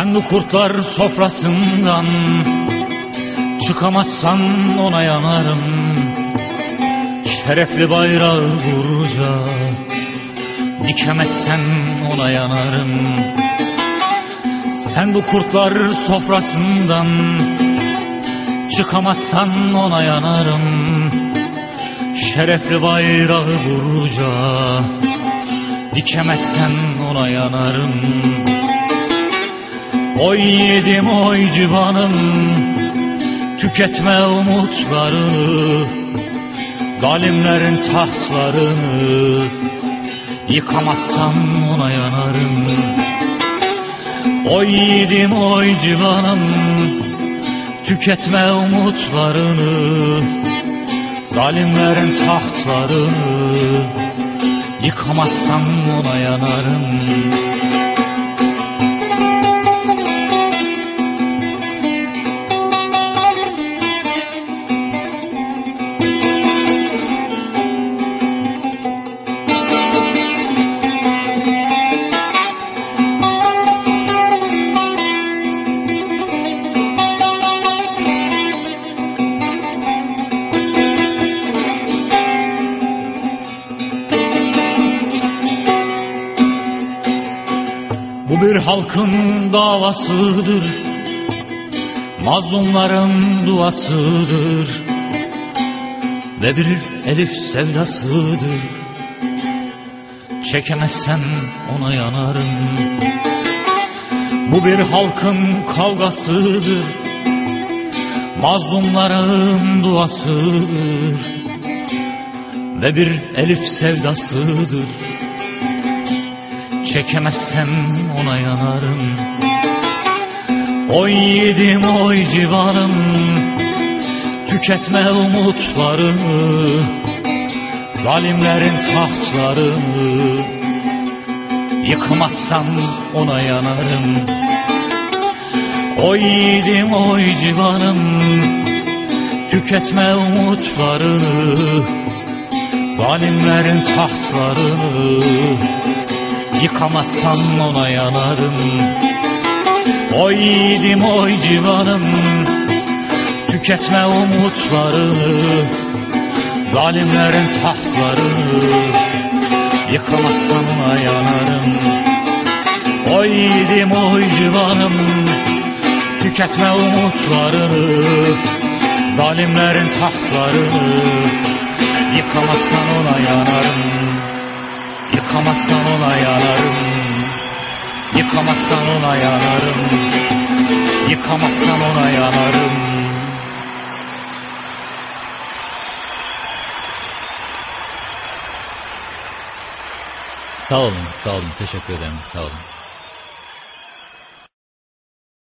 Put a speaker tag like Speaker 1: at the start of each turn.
Speaker 1: Sen bu kurtlar sofrasından çıkamazsan ona yanarım. Şerefli bayrağı vurunca dikemezsen ona yanarım. Sen bu kurtlar sofrasından çıkamazsan ona yanarım. Şerefli bayrağı vurunca dikemezsen ona yanarım. Oy yedim oy civanım, tüketme umutlarını, zalimlerin tahtlarını, yıkamazsan ona yanarım. Oy yedim oy civanım, tüketme umutlarını, zalimlerin tahtlarını, yıkamazsan ona yanarım. Bu bir halkın davasıdır, mazlumların duasıdır ve bir elif sevdasıdır. Çekemezsen ona yanarım. Bu bir halkın kavgasıdır, mazlumların duasıdır ve bir elif sevdasıdır. Çekemezsen ona yanarım. Oy yedim oy civanım, tüketme umutlarını, zalimlerin tahtlarını, yıkamazsan ona yanarım. Oy yedim oy civanım, tüketme umutlarını, zalimlerin tahtlarını, yıkamazsan ona yanarım. Oy yiğidim oy civanım, tüketme umutlarını, zalimlerin tahtlarını, yıkamazsan ona yanarım. Oy yiğidim oy civanım, tüketme umutlarını, zalimlerin tahtlarını, yıkamazsan ona yanarım. Yıkamazsan ona yanarım. Yıkamazsan ona yanarım. Yıkamazsan ona yanarım. Sağ olun, sağ olun. Teşekkür ederim. Sağ olun.